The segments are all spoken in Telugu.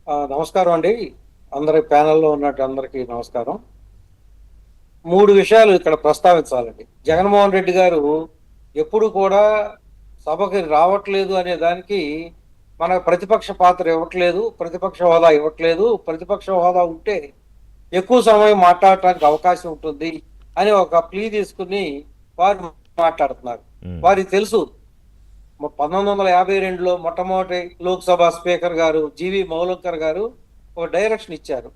నమస్కారం అండి. అందరి ప్యానెల్లో ఉన్నట్టు అందరికీ నమస్కారం. 3 విషయాలు ఇక్కడ ప్రస్తావించాలండి. జగన్మోహన్ రెడ్డి గారు ఎప్పుడు కూడా సభకి రావట్లేదు అనే దానికి మన ప్రతిపక్ష పాత్ర ఇవ్వట్లేదు, ప్రతిపక్ష హోదా ఇవ్వట్లేదు. ప్రతిపక్ష హోదా ఉంటే ఎక్కువ సమయం మాట్లాడటానికి అవకాశం ఉంటుంది అని ఒక ప్లీ తీసుకుని వారు మాట్లాడుతున్నారు. ఉమ్, వారికి తెలుసు 1952లో మొట్టమొదటి లోక్సభ స్పీకర్ గారు జీవి మౌలంకర్ గారు ఒక డైరెక్షన్ ఇచ్చారు.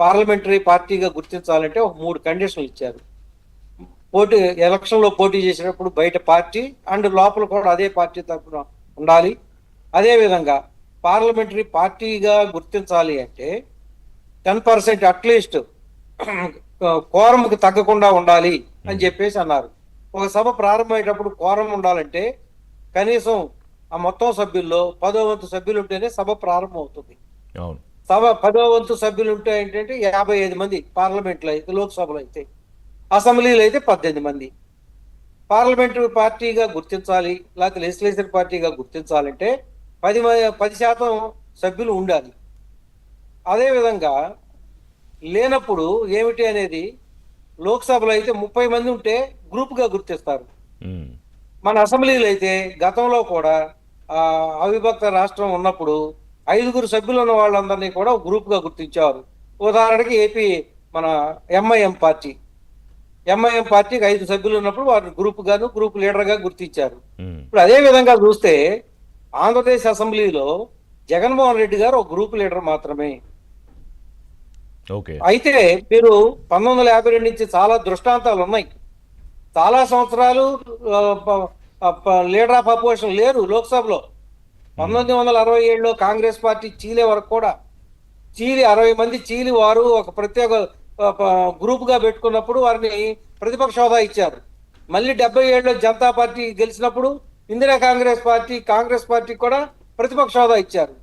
పార్లమెంటరీ పార్టీగా గుర్తించాలంటే ఒక 3 కండిషన్లు ఇచ్చారు. పోటీ ఎలక్షన్లో పోటీ చేసేటప్పుడు బయట పార్టీ అండ్ లోపల కూడా అదే పార్టీ తరఫున ఉండాలి. అదేవిధంగా పార్లమెంటరీ పార్టీగా గుర్తించాలి అంటే 10% అట్లీస్ట్ కోరంకి తగ్గకుండా ఉండాలి అని చెప్పేసి అన్నారు. ఒక సభ ప్రారంభమయ్యేటప్పుడు కోరం ఉండాలంటే కనీసం ఆ మొత్తం సభ్యుల్లో 10వ వంతు సభ్యులు ఉంటేనే సభ ప్రారంభం అవుతుంది. అవును. సభ 10వ వంతు సభ్యులు ఉంటే ఏంటంటే 55 మంది పార్లమెంట్లో అయితే, లోక్సభలో అయితే, అసెంబ్లీలో అయితే 18 మంది. పార్లమెంటరీ పార్టీగా గుర్తించాలి, లేకపోతే లెజిస్లేచర్ పార్టీగా గుర్తించాలంటే 10% సభ్యులు ఉండాలి. అదేవిధంగా లేనప్పుడు ఏమిటి అనేది లోక్సభలో అయితే 30 మంది ఉంటే గ్రూప్గా గుర్తిస్తారు. ఉమ్, మన అసెంబ్లీలో అయితే గతంలో కూడా అవిభక్త రాష్ట్రం ఉన్నప్పుడు 5 సభ్యులు ఉన్న వాళ్ళందరినీ కూడా గ్రూప్ గా గుర్తించారు. ఉదాహరణకి ఏపీ మన ఎంఐఎం పార్టీకి 5 సభ్యులు ఉన్నప్పుడు వారు గ్రూప్ లీడర్ గా గుర్తించారు. ఉమ్, ఇప్పుడు అదే విధంగా చూస్తే ఆంధ్రప్రదేశ్ అసెంబ్లీలో జగన్మోహన్ రెడ్డి గారు ఒక గ్రూప్ లీడర్ మాత్రమే. ఓకే. అయితే మీరు 1952 నుంచి చాలా దృష్టాంతాలు ఉన్నాయి. చాలా సంవత్సరాలు లీడర్ ఆఫ్ అపోజిషన్ లేరు లోక్సభలో. 1967లో కాంగ్రెస్ పార్టీ చీలే వరకు కూడా 60 మంది చీలి వారు ఒక ప్రత్యేక గ్రూప్ గా పెట్టుకున్నప్పుడు వారిని ప్రతిపక్ష హోదా ఇచ్చారు. మళ్ళీ 77లో జనతా పార్టీ గెలిచినప్పుడు ఇందిరా కాంగ్రెస్ పార్టీ కూడా ప్రతిపక్ష హోదా ఇచ్చారు.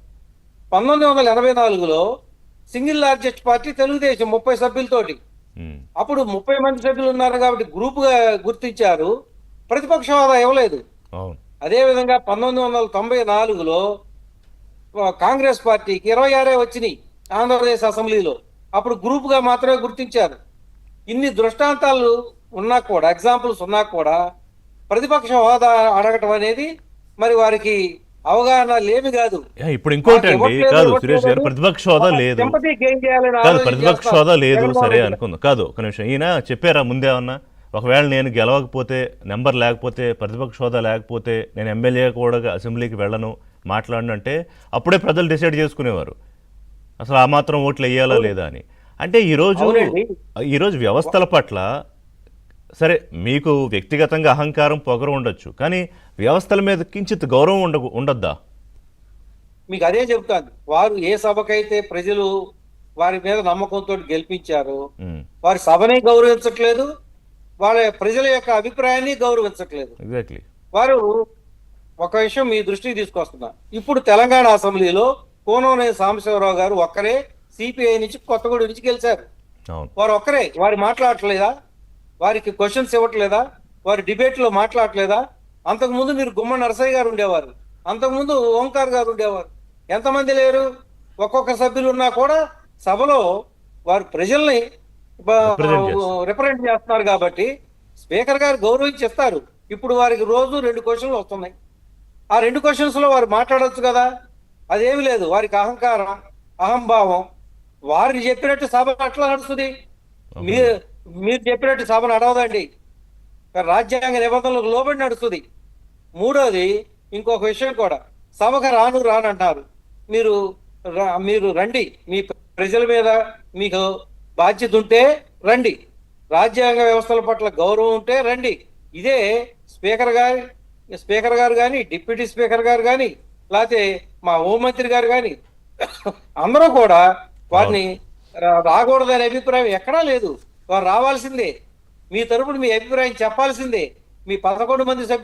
1984లో సింగిల్ లార్జెస్ట్ పార్టీ తెలుగుదేశం 30 సభ్యులతోటి. ఉమ్, అప్పుడు 30 మంది సభ్యులు ఉన్నారు కాబట్టి గ్రూప్ గా గుర్తించారు, ప్రతిపక్ష హోదా ఇవ్వలేదు. అవును. అదేవిధంగా 1994లో కాంగ్రెస్ పార్టీకి 26 వచ్చినాయి ఆంధ్రప్రదేశ్ అసెంబ్లీలో. అప్పుడు గ్రూప్ గా మాత్రమే గుర్తించారు. ఇన్ని దృష్టాంతాలు ఉన్నా కూడా, ఎగ్జాంపుల్స్ ఉన్నా కూడా ప్రతిపక్ష హోదా అడగటం అనేది మరి వారికి అవగాహన లేమి కాదు. ఇప్పుడు ఇంకోటి అండి, కాదు సురేష్ గారు, ప్రతిపక్ష హోదా లేదు కాదు, ప్రతిపక్ష హోదా లేదు సరే అనుకుందాం. కాదు, ఒక నిమిషం, ఈయన చెప్పారా ముందేమన్నా ఒకవేళ నేను గెలవకపోతే, నెంబర్ లేకపోతే, ప్రతిపక్ష హోదా లేకపోతే నేను ఎమ్మెల్యే కూడా అసెంబ్లీకి వెళ్ళను, మాట్లాడను అంటే అప్పుడే ప్రజలు డిసైడ్ చేసుకునేవారు అసలు ఆ మాత్రం ఓట్లు వేయాలా లేదా అని. అంటే ఈరోజు వ్యవస్థల పట్ల సరే మీకు వ్యక్తిగతంగా అహంకారం పొగరు ఉండొచ్చు, కానీ వ్యవస్థల మీద కించిత్ గౌరవం ఉండొద్దా? మీకు అదే చెప్తాను. వారు ఏ సభకైతే ప్రజలు వారి మీద నమ్మకంతో గెలిపించారు, వారి సభని గౌరవించట్లేదు, వాళ్ళ ప్రజల యొక్క అభిప్రాయాన్ని గౌరవించట్లేదు. ఎగ్జాక్ట్లీ. వారు ఒక విషయం మీ దృష్టికి తీసుకొస్తున్నా. ఇప్పుడు తెలంగాణ అసెంబ్లీలో కోననేని సాంబశివరావు గారు ఒక్కరే సిపిఐ నుంచి, కొత్తగూడెం నుంచి గెలిచారు. వారు ఒక్కరే. వారు మాట్లాడట్లేదా? వారికి క్వశ్చన్స్ ఇవ్వట్లేదా? వారి డిబేట్ లో మాట్లాడట్లేదా? అంతకుముందు మీరు గుమ్మ నరసయ్య గారు ఉండేవారు, అంతకుముందు ఓంకార్ గారు ఉండేవారు. ఎంతమంది లేరు? ఒక్కొక్క సభ్యులు ఉన్నా కూడా సభలో వారు ప్రజల్ని రిప్రజెంట్ చేస్తున్నారు కాబట్టి స్పీకర్ గారు గౌరవించి ఇస్తారు. ఇప్పుడు వారికి రోజు 2 క్వశ్చన్లు వస్తున్నాయి. ఆ 2 క్వశ్చన్స్ లో వారు మాట్లాడొచ్చు కదా. అదేమి లేదు. వారికి అహంకారం, అహంభావం. వారికి చెప్పినట్టు సభ అట్లా నడుస్తుంది. మీరు చెప్పినట్టు సభ నడవదండి. రాజ్యాంగ నిబంధనలకు లోబడి నడుస్తుంది. మూడోది, ఇంకొక విషయం కూడా, సభకు రానంటారు. మీరు రండి, మీ ప్రజల మీద మీకు బాధ్యత ఉంటే రండి, రాజ్యాంగ వ్యవస్థల పట్ల గౌరవం ఉంటే రండి. ఇదే స్పీకర్ గారు కానీ, డిప్యూటీ స్పీకర్ గారు కానీ, లేకపోతే మా హోంమంత్రి గారు కానీ అందరూ కూడా వారిని రాకూడదనే అభిప్రాయం ఎక్కడా లేదు. వారు రావాల్సిందే. మీ తరపున మీ అభిప్రాయం చెప్పాల్సిందే. మీ 11 మంది సభ్యులు